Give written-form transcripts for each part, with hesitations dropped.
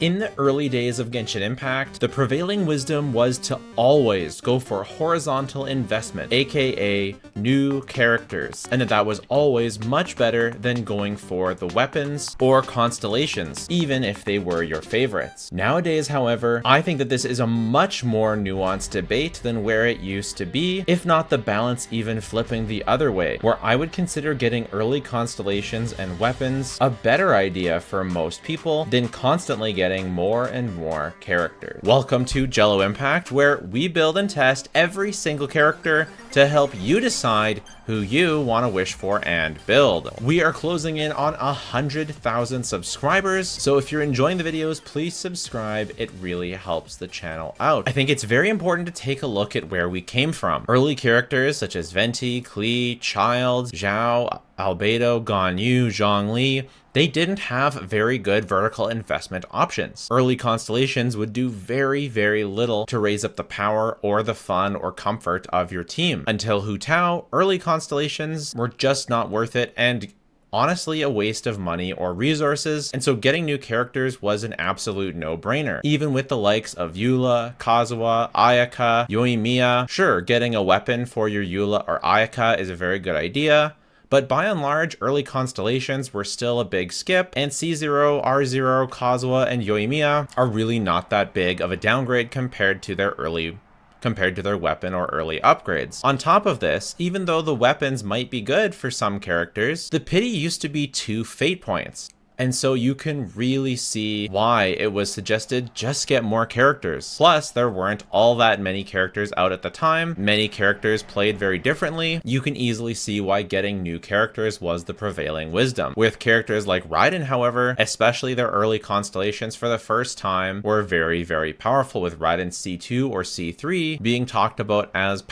In the early days of Genshin Impact, the prevailing wisdom was to always go for horizontal investment, aka new characters, and that was always much better than going for the weapons or constellations, even if they were your favorites. Nowadays, however, I think that this is a much more nuanced debate than where it used to be, if not the balance even flipping the other way, where I would consider getting early constellations and weapons a better idea for most people than constantly getting more and more characters. Welcome to Jello Impact, where we build and test every single character to help you decide who you want to wish for and build. We are closing in on 100,000 subscribers, so if you're enjoying the videos, please subscribe. It really helps the channel out. I think it's very important to take a look at where we came from. Early characters such as Venti, Klee, Childe, Zhao, Albedo, Ganyu, Zhongli, they didn't have very good vertical investment options. Early constellations would do very, very little to raise up the power or the fun or comfort of your team. Until Hu Tao, early constellations were just not worth it and honestly a waste of money or resources, and so getting new characters was an absolute no-brainer. Even with the likes of Eula, Kazuha, Ayaka, Yoimiya, sure, getting a weapon for your Eula or Ayaka is a very good idea, but by and large, early constellations were still a big skip, and C0, R0, Kazuha, and Yoimiya are really not that big of a downgrade compared to their weapon or early upgrades. On top of this, even though the weapons might be good for some characters, the pity used to be 2 fate points. And so you can really see why it was suggested just get more characters. Plus, there weren't all that many characters out at the time. Many characters played very differently. You can easily see why getting new characters was the prevailing wisdom. With characters like Raiden, however, especially their early constellations for the first time were very, very powerful, with Raiden C2 or C3 being talked about as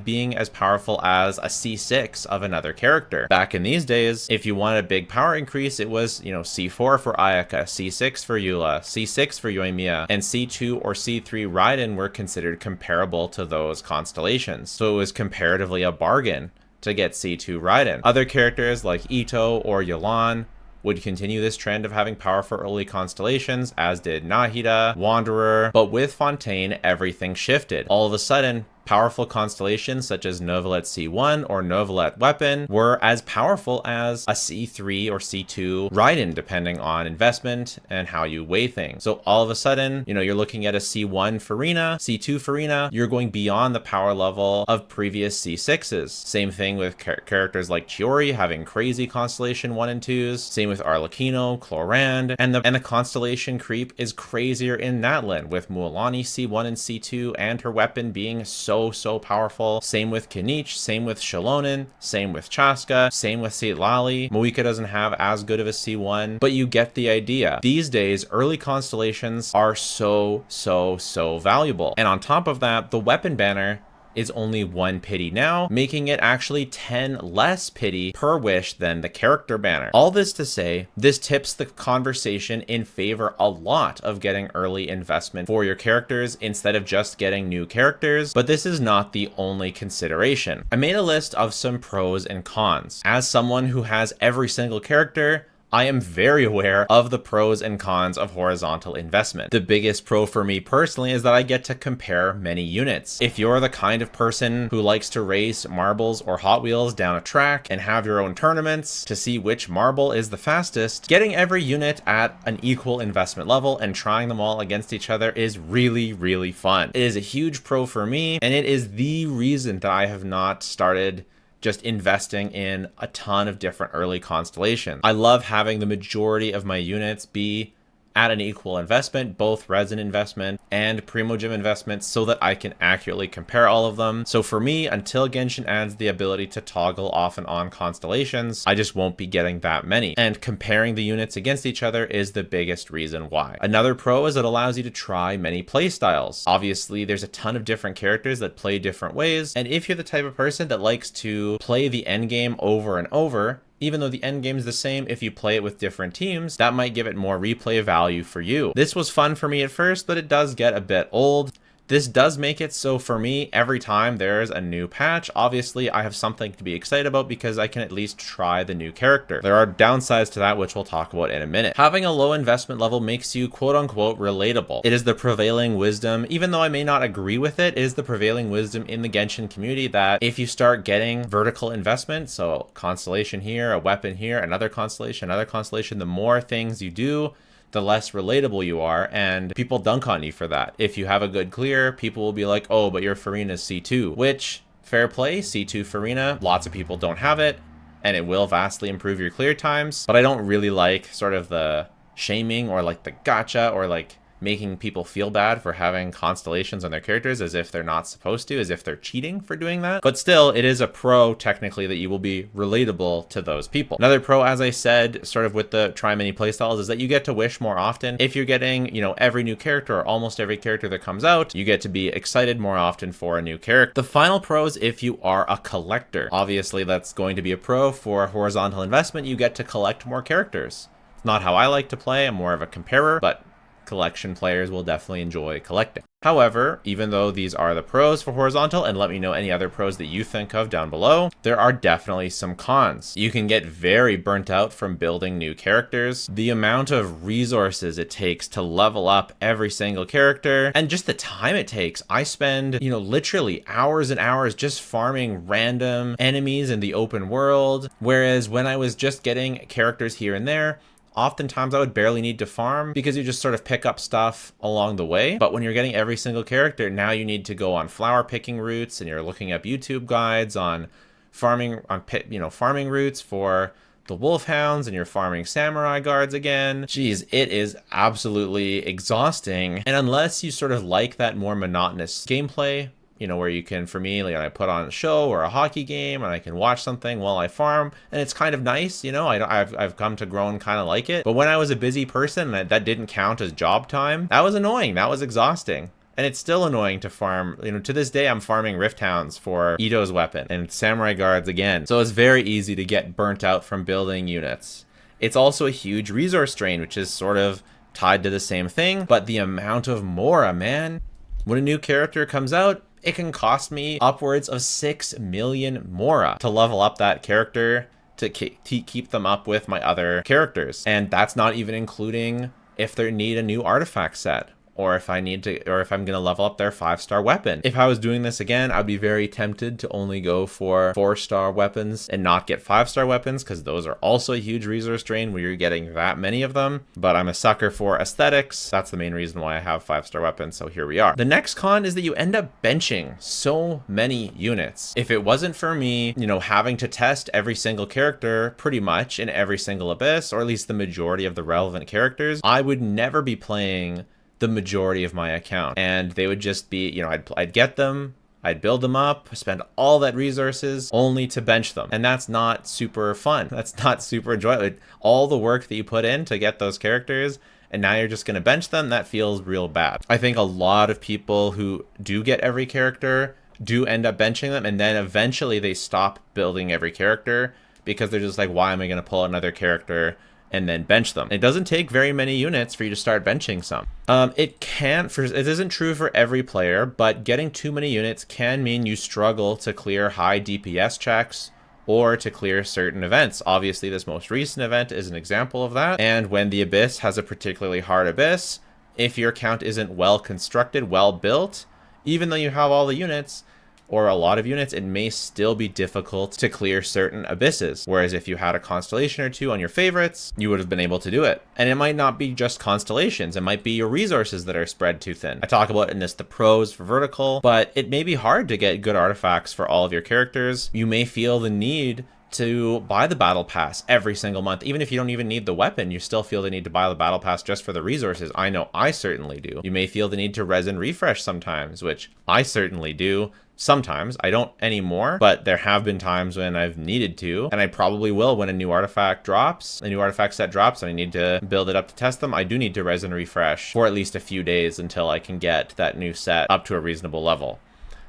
being as powerful as a C6 of another character. Back in these days, if you wanted a big power increase, it was, C4 for Ayaka, C6 for Eula, C6 for Yoimiya, and C2 or C3 Raiden were considered comparable to those constellations. So it was comparatively a bargain to get C2 Raiden. Other characters like Ito or Yelan would continue this trend of having powerful early constellations, as did Nahida, Wanderer, but with Fontaine, everything shifted. All of a sudden, powerful constellations such as Novelet C1 or Novelet Weapon were as powerful as a C3 or C2 Raiden, depending on investment and how you weigh things. So all of a sudden, you're looking at a C1 Farina, C2 Farina, you're going beyond the power level of previous C6s. Same thing with characters like Chiori having crazy constellation 1 and 2s. Same with Arlecchino, Clorand, and the constellation creep is crazier in Natlan, with Mualani C1 and C2 and her weapon being so powerful. Same with Kinich, same with Shalonen, same with Chaska, same with Citlali. Moika doesn't have as good of a C1, but you get the idea. These days, early constellations are so valuable. And on top of that, the weapon banner is only 1 pity now, making it actually 10 less pity per wish than the character banner. All this to say, this tips the conversation in favor a lot of getting early investment for your characters instead of just getting new characters, but this is not the only consideration. I made a list of some pros and cons. As someone who has every single character, I am very aware of the pros and cons of horizontal investment. The biggest pro for me personally is that I get to compare many units. If you're the kind of person who likes to race marbles or Hot Wheels down a track and have your own tournaments to see which marble is the fastest, getting every unit at an equal investment level and trying them all against each other is really fun. It is a huge pro for me, and it is the reason that I have not started just investing in a ton of different early constellations. I love having the majority of my units be at an equal investment, both resin investment and Primogem investment, so that I can accurately compare all of them. So for me, until Genshin adds the ability to toggle off and on constellations, I just won't be getting that many. And comparing the units against each other is the biggest reason why. Another pro is it allows you to try many playstyles. Obviously, there's a ton of different characters that play different ways, and if you're the type of person that likes to play the endgame over and over, even though the end game is the same, if you play it with different teams, that might give it more replay value for you. This was fun for me at first, but it does get a bit old. This does make it so for me, every time there's a new patch, obviously I have something to be excited about because I can at least try the new character. There are downsides to that, which we'll talk about in a minute. Having a low investment level makes you quote unquote relatable. It is the prevailing wisdom, even though I may not agree with it, is the prevailing wisdom in the Genshin community that if you start getting vertical investment, so constellation here, a weapon here, another constellation, the more things you do, the less relatable you are, and people dunk on you for that. If you have a good clear, people will be like, oh, but your Farina's C2, which, fair play, C2 Farina, lots of people don't have it, and it will vastly improve your clear times, but I don't really like sort of the shaming or like the gotcha or like making people feel bad for having constellations on their characters as if they're not supposed to, as if they're cheating for doing that. But still, it is a pro technically that you will be relatable to those people. Another pro, as I said, sort of with the try many playstyles, is that you get to wish more often. If you're getting, you know, every new character or almost every character that comes out, you get to be excited more often for a new character. The final pro is if you are a collector. Obviously, that's going to be a pro for horizontal investment. You get to collect more characters. It's not how I like to play. I'm more of a comparer, but collection players will definitely enjoy collecting. However, even though these are the pros for horizontal, and let me know any other pros that you think of down below, there are definitely some cons. You can get very burnt out from building new characters. The amount of resources it takes to level up every single character, and just the time it takes. I spend, you know, literally hours and hours just farming random enemies in the open world, whereas when I was just getting characters here and there, oftentimes I would barely need to farm because you just sort of pick up stuff along the way. But when you're getting every single character, now you need to go on flower picking routes, and you're looking up YouTube guides on farming routes for the wolfhounds, and you're farming samurai guards again. Geez, it is absolutely exhausting. And unless you sort of like that more monotonous gameplay, you know, where you can, for me, like I put on a show or a hockey game and I can watch something while I farm, and it's kind of nice, you know, I've come to grow and kind of like it. But when I was a busy person, that didn't count as job time. That was annoying. That was exhausting. And it's still annoying to farm. You know, to this day, I'm farming Rift Hounds for Ito's weapon and Samurai Guards again. So it's very easy to get burnt out from building units. It's also a huge resource drain, which is sort of tied to the same thing, but the amount of mora, man. When a new character comes out, it can cost me upwards of 6 million mora to level up that character, to keep them up with my other characters. And that's not even including if they need a new artifact set, or if I'm gonna level up their 5-star weapon. If I was doing this again, I'd be very tempted to only go for 4-star weapons and not get 5-star weapons, because those are also a huge resource drain when you're getting that many of them. But I'm a sucker for aesthetics. That's the main reason why I have 5-star weapons, so here we are. The next con is that you end up benching so many units. If it wasn't for me, you know, having to test every single character pretty much in every single abyss, or at least the majority of the relevant characters, I would never be playing the majority of my account, and they would just be, you know, I'd get them, I'd build them up, spend all that resources only to bench them, and that's not super fun. That's not super enjoyable. All the work that you put in to get those characters, and now you're just going to bench them, that feels real bad. I think a lot of people who do get every character do end up benching them, and then eventually they stop building every character because they're just like, why am I going to pull another character and then bench them? It doesn't take very many units for you to start benching some. It isn't true for every player, but getting too many units can mean you struggle to clear high DPS checks or to clear certain events. Obviously, this most recent event is an example of that. And when the Abyss has a particularly hard Abyss, if your account isn't well constructed, well built, even though you have all the units, or a lot of units, it may still be difficult to clear certain abysses. Whereas if you had a constellation or two on your favorites, you would have been able to do it. And it might not be just constellations, it might be your resources that are spread too thin. I talk about in this the pros for vertical, but it may be hard to get good artifacts for all of your characters. You may feel the need to buy the battle pass every single month. Even if you don't even need the weapon, you still feel the need to buy the battle pass just for the resources. I know I certainly do. You may feel the need to resin refresh sometimes, which I certainly do. Sometimes. I don't anymore, but there have been times when I've needed to, and I probably will when a new artifact drops, a new artifact set drops, and I need to build it up to test them. I do need to resin refresh for at least a few days until I can get that new set up to a reasonable level.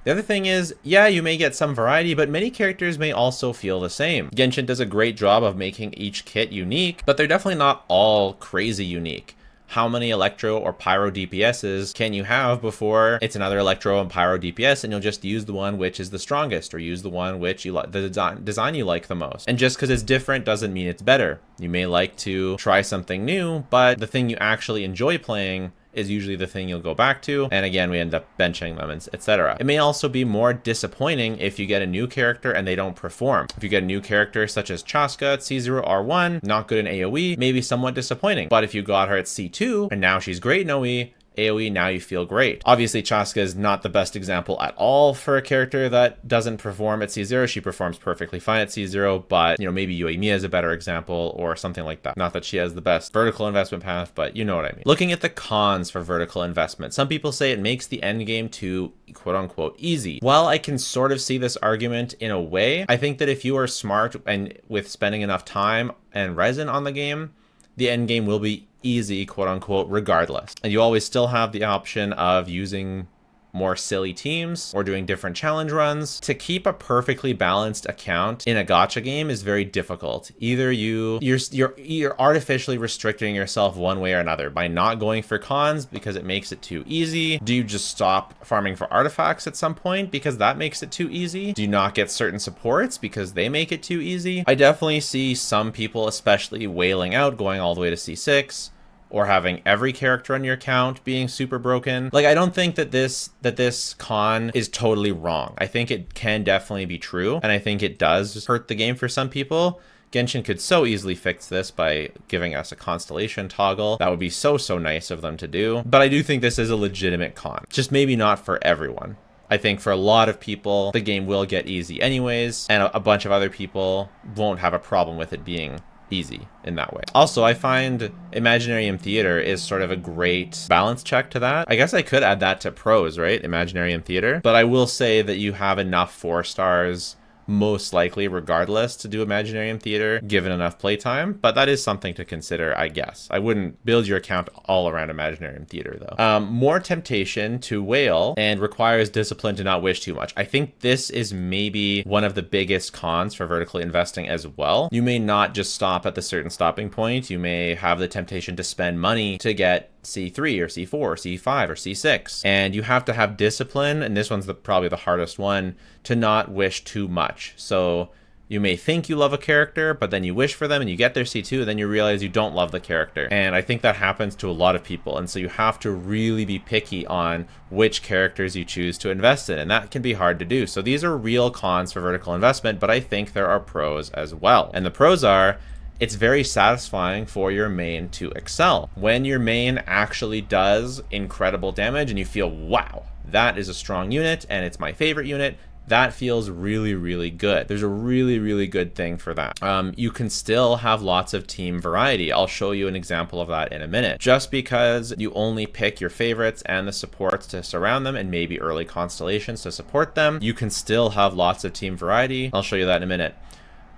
The other thing is, yeah, you may get some variety, but many characters may also feel the same. Genshin does a great job of making each kit unique, but they're definitely not all crazy unique. how many Electro or Pyro DPSs can you have before it's another Electro and Pyro DPS, and you'll just use the one which is the strongest, or use the one which you like, the design you like the most. And just because it's different doesn't mean it's better. You may like to try something new, but the thing you actually enjoy playing is usually the thing you'll go back to, and again we end up benching them, etc. It may also be more disappointing if you get a new character and they don't perform. If you get a new character such as Chaska at C0R1, not good in AoE, maybe somewhat disappointing. But if you got her at C2 and now she's great in AoE, now you feel great. Obviously, Chaska is not the best example at all for a character that doesn't perform at C0. She performs perfectly fine at C0, but maybe yoimiya is a better example or something like that. Not that she has the best vertical investment path, but you know what I mean. Looking at the cons for vertical investment, some people say it makes the end game too quote unquote easy. While I can sort of see this argument in a way, I think that if you are smart and with spending enough time and resin on the game, the end game will be easy, quote unquote, regardless. And you always still have the option of using more silly teams or doing different challenge runs. To keep a perfectly balanced account in a gacha game is very difficult. Either you're artificially restricting yourself one way or another by not going for cons because it makes it too easy. Do you just stop farming for artifacts at some point because that makes it too easy? Do you not get certain supports because they make it too easy? I definitely see some people, especially wailing out, going all the way to C6, or having every character on your account being super broken. Like, I don't think that this con is totally wrong. I think it can definitely be true, and I think it does hurt the game for some people. Genshin could so easily fix this by giving us a constellation toggle. That would be so nice of them to do. But I do think this is a legitimate con. Just maybe not for everyone. I think for a lot of people, the game will get easy anyways, and a bunch of other people won't have a problem with it being easy in that way. Also, I find Imaginarium Theater is sort of a great balance check to that. I guess I could add that to pros, right? Imaginarium Theater. But I will say that you have enough 4 stars most likely regardless to do Imaginarium Theater given enough playtime, but that is something to consider, I guess. I wouldn't build your account all around Imaginarium Theater though. More temptation to whale and requires discipline to not wish too much. I think this is maybe one of the biggest cons for vertically investing as well. You may not just stop at the certain stopping point. You may have the temptation to spend money to get C3 or C4 or C5 or C6, and you have to have discipline, and this one's probably the hardest one, to not wish too much. So you may think you love a character, but then you wish for them and you get their C2, and then you realize you don't love the character. And I think that happens to a lot of people, and so you have to really be picky on which characters you choose to invest in, and that can be hard to do. So these are real cons for vertical investment, but I think there are pros as well. And the pros are, it's very satisfying for your main to excel. When your main actually does incredible damage and you feel, wow, that is a strong unit and it's my favorite unit, that feels really good. There's a really good thing for that. You can still have lots of team variety. I'll show you an example of that in a minute. Just because you only pick your favorites and the supports to surround them and maybe early constellations to support them, you can still have lots of team variety. I'll show you that in a minute.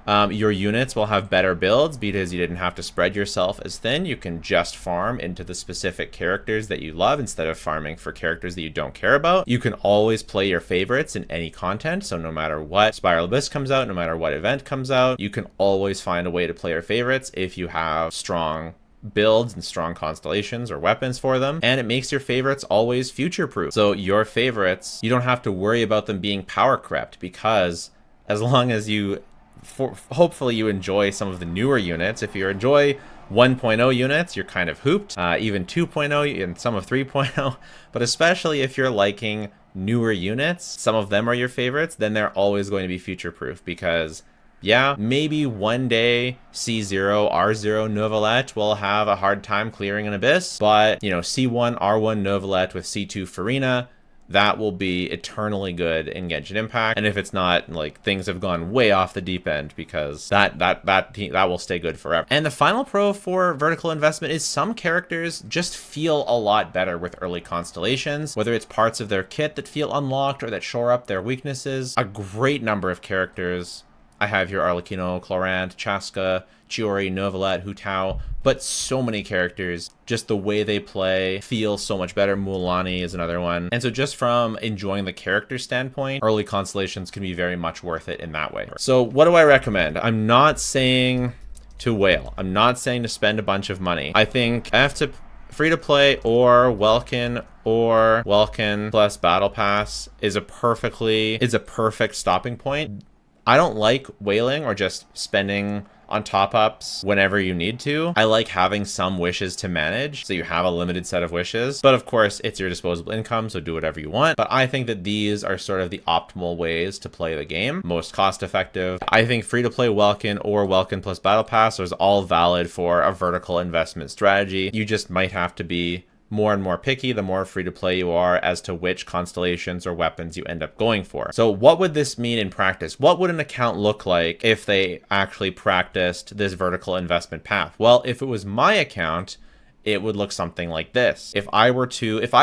Your units will have better builds because you didn't have to spread yourself as thin. You can just farm into the specific characters that you love instead of farming for characters that you don't care about. You can always play your favorites in any content, so no matter what Spiral Abyss comes out, no matter what event comes out, you can always find a way to play your favorites if you have strong builds and strong constellations or weapons for them, and it makes your favorites always future proof. So your favorites, you don't have to worry about them being power crept, because as long as you hopefully you enjoy some of the newer units. If you enjoy 1.0 units, you're kind of hooped, even 2.0 and some of 3.0, but especially if you're liking newer units, some of them are your favorites, then they're always going to be future proof, because yeah, maybe one day C0, R0 Novelette will have a hard time clearing an Abyss, but C1, R1 Novelette with C2 Farina, that will be eternally good in Genshin Impact. And if it's not, like, things have gone way off the deep end, because that will stay good forever. And the final pro for vertical investment is some characters just feel a lot better with early constellations, whether it's parts of their kit that feel unlocked or that shore up their weaknesses. A great number of characters. I have here Arlecchino, Chlorant, Chaska, Chiori, Novelette, Hu Tao, but so many characters, just the way they play feels so much better. Mualani is another one. And so just from enjoying the character standpoint, early constellations can be very much worth it in that way. So what do I recommend? I'm not saying to whale. I'm not saying to spend a bunch of money. I think I have to free to play or Welkin plus battle pass is a perfect stopping point. I don't like whaling or just spending on top-ups whenever you need to. I like having some wishes to manage, so you have a limited set of wishes. But of course, it's your disposable income, so do whatever you want. But I think that these are sort of the optimal ways to play the game, most cost-effective. I think free-to-play Welkin or Welkin plus Battle Pass is all valid for a vertical investment strategy. You just might have to be more and more picky the more free to play you are as to which constellations or weapons you end up going for. So what would this mean in practice? What would an account look like if they actually practiced this vertical investment path? Well, if it was my account, it would look something like this. If I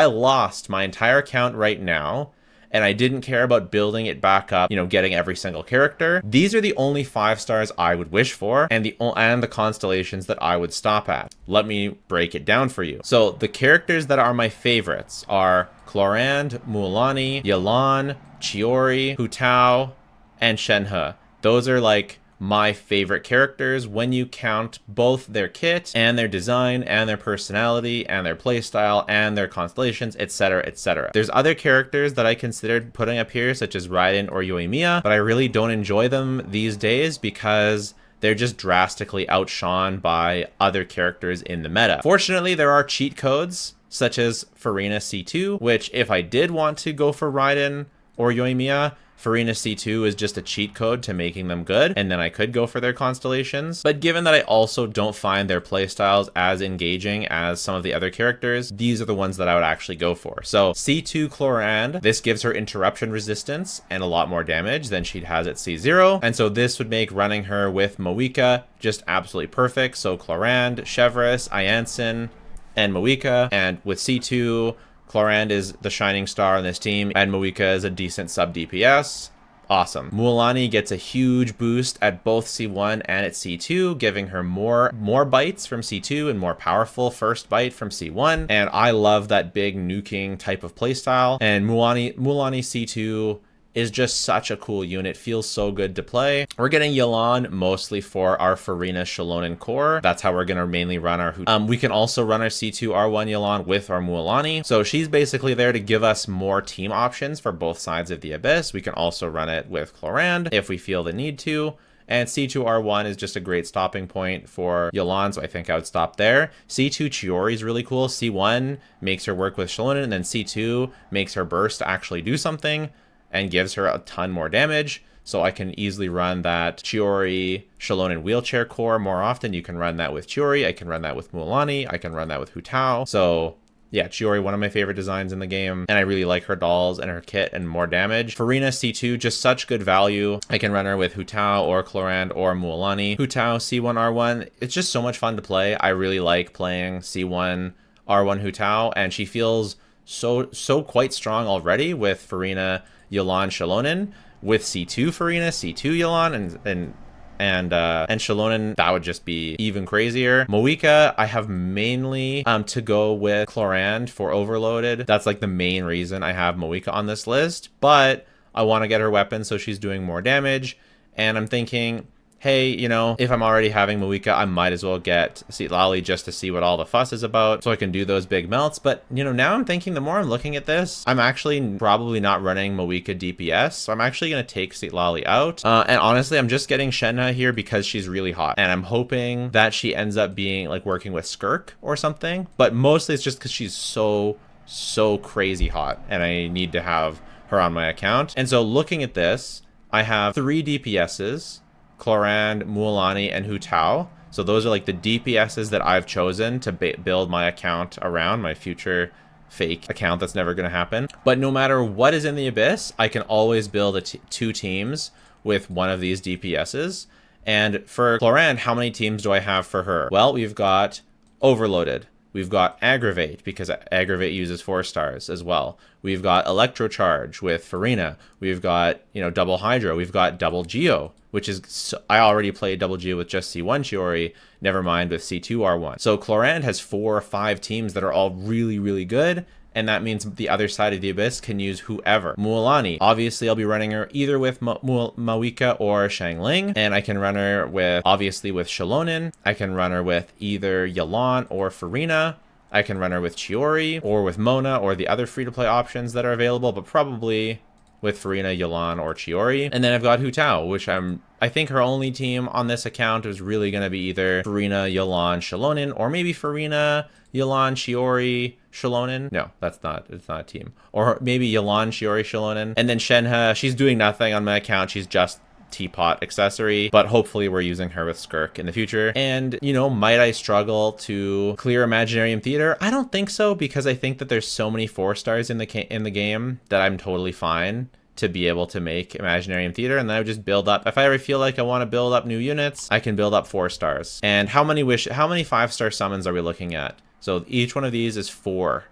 lost my entire account right now, and I didn't care about building it back up, getting every single character, these are the only 5 stars I would wish for, and the constellations that I would stop at. Let me break it down for you. So the characters that are my favorites are Clorand, Mualani, Yelan, Chiori, Hu Tao, and Shenhe. Those are like my favorite characters when you count both their kit and their design and their personality and their playstyle and their constellations, etc., etc. There's other characters that I considered putting up here, such as Raiden or Yoimiya, but I really don't enjoy them these days because they're just drastically outshone by other characters in the meta. Fortunately, there are cheat codes, such as Farina C2, which if I did want to go for Raiden or Yoimiya, Farina C2 is just a cheat code to making them good, and then I could go for their constellations. But given that I also don't find their playstyles as engaging as some of the other characters, these are the ones that I would actually go for. So C2 Clorand, this gives her interruption resistance and a lot more damage than she has at C0, and so this would make running her with Moika just absolutely perfect. So Clorand, Chevreuse, Ianson, and Moika, and with C2, Clorand is the shining star on this team, and Moika is a decent sub DPS. Awesome. Mualani gets a huge boost at both C1 and at C2, giving her more bites from C2 and more powerful first bite from C1. And I love that big nuking type of playstyle. And Mualani C2 is just such a cool unit, feels so good to play. We're getting Yelan mostly for our Farina Shalonen core. That's how we're gonna mainly run our we can also run our C2 R1 Yelan with our Mualani. So she's basically there to give us more team options for both sides of the Abyss. We can also run it with Clorand if we feel the need to. And C2 R1 is just a great stopping point for Yelan, so I think I would stop there. C2 Chiori is really cool. C1 makes her work with Shalonen, and then C2 makes her burst to actually do something and gives her a ton more damage. So I can easily run that Chiori Shalonen wheelchair core more often. You can run that with Chiori. I can run that with Mualani. I can run that with Hu Tao. So yeah, Chiori, one of my favorite designs in the game. And I really like her dolls and her kit and more damage. Farina C2, just such good value. I can run her with Hu Tao or Clorand or Mualani. Hu Tao C1 R1. It's just so much fun to play. I really like playing C1 R1 Hu Tao. And she feels so quite strong already with Farina Yelan Shalonen, with C2 Farina, C2 Yelan, and Shalonen. That would just be even crazier. Moika, I have mainly to go with Clorand for overloaded. That's like the main reason I have Moika on this list, but I want to get her weapon so she's doing more damage, and I'm thinking, hey, if I'm already having Moika, I might as well get Citlali just to see what all the fuss is about so I can do those big melts. But, now I'm thinking the more I'm looking at this, I'm actually probably not running Moika DPS. So I'm actually going to take Citlali out. And honestly, I'm just getting Shenhe here because she's really hot. And I'm hoping that she ends up being like working with Skirk or something. But mostly it's just because she's so crazy hot. And I need to have her on my account. And so looking at this, I have 3 DPSs. Clorand, Mualani, and Hu Tao. So those are like the DPSs that I've chosen to build my account around, my future fake account that's never going to happen. But no matter what is in the Abyss, I can always build 2 teams with one of these DPSs. And for Clorand, how many teams do I have for her? Well, we've got Overloaded. We've got Aggravate, because Aggravate uses 4 stars as well. We've got Electrocharge with Farina. We've got, Double Hydro. We've got Double Geo, which is, I already played Double Geo with just C1 Chiori, never mind with C2 R1. So Clorand has 4 or 5 teams that are all really, really good. And that means the other side of the Abyss can use whoever. Mualani, obviously I'll be running her either with Moika or Xiangling, and I can run her with, obviously with Shalonen. I can run her with either Yelan or Farina, I can run her with Chiori or with Mona or the other free-to-play options that are available, but probably with Farina, Yelan, or Chiori. And then I've got Hu Tao, which I think her only team on this account is really going to be either Farina, Yelan, Shilonen, or maybe Farina, Yelan, Chiori, Shilonen. No, it's not a team. Or maybe Yelan, Chiori, Shilonen. And then Shenhe, she's doing nothing on my account. She's just teapot accessory, but hopefully we're using her with Skirk in the future. And, you know, might I struggle to clear Imaginarium Theater? I don't think so, because I think that there's so many 4-stars in the game that I'm totally fine to be able to make Imaginarium Theater, and then I would just build up. If I ever feel like I want to build up new units, I can build up 4 stars. And how many 5-star summons are we looking at? So each one of these is 4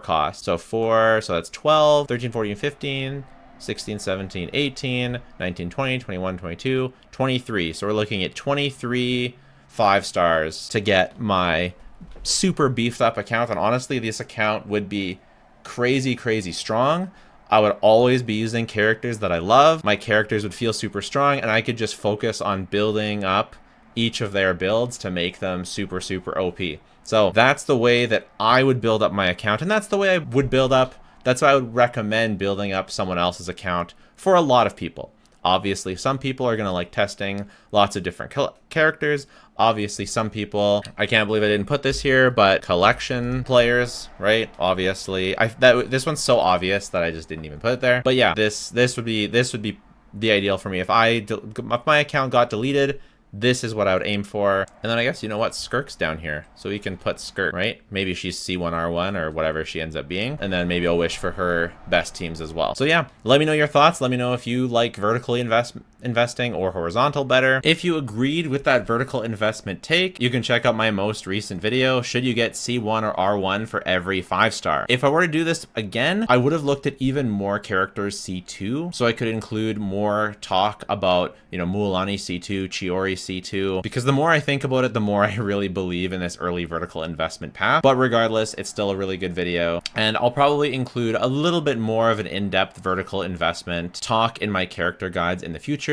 cost. So 4, so that's 12, 13, 14, 15, 16, 17, 18, 19, 20, 21, 22, 23. So we're looking at 23 5-stars to get my super beefed up account. And honestly, this account would be crazy strong. I would always be using characters that I love. My characters would feel super strong, and I could just focus on building up each of their builds to make them super OP. So that's the way that I would build up my account, and that's the way I would build up. That's why I would recommend building up someone else's account for a lot of people. Obviously, some people are going to like testing lots of different characters. Obviously, some people, I can't believe I didn't put this here, but collection players, right? Obviously, this one's so obvious that I just didn't even put it there. But yeah, this would be the ideal for me. If my account got deleted, this is what I would aim for. And then I guess, you know what, Skirk's down here, so we can put Skirk, right? Maybe she's C1R1 or whatever she ends up being, and then maybe I'll wish for her best teams as well. So yeah, let me know your thoughts. Let me know if you like vertically investing or horizontal better. If you agreed with that vertical investment take, you can check out my most recent video, should you get C1 or R1 for every 5-star. If I were to do this again, I would have looked at even more characters C2, so I could include more talk about, you know, Mualani C2, Chiori C2, because the more I think about it, the more I really believe in this early vertical investment path. But regardless, it's still a really good video, and I'll probably include a little bit more of an in-depth vertical investment talk in my character guides in the future.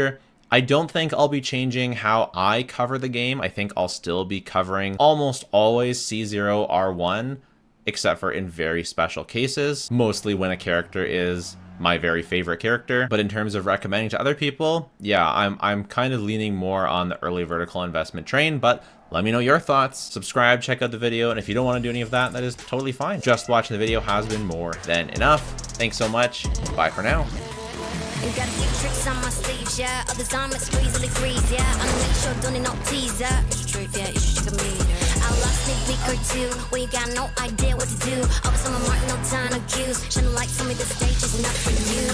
I don't think I'll be changing how I cover the game. I think I'll still be covering almost always C0 R1, except for in very special cases, mostly when a character is my very favorite character. But in terms of recommending to other people, yeah, I'm kind of leaning more on the early vertical investment train, but let me know your thoughts. Subscribe, check out the video, and if you don't want to do any of that, that is totally fine. Just watching the video has been more than enough. Thanks so much. Bye for now. And got a few tricks on my sleeves, yeah. Others I might squeeze and freeze, yeah. I'm gonna make sure don't need no teaser. It's the truth, yeah, you should check a meter. I lost sneak peek or two when you got no idea what to do. Always on my mark, no time to accuse. Shouldn't like tell me the stage is not for you.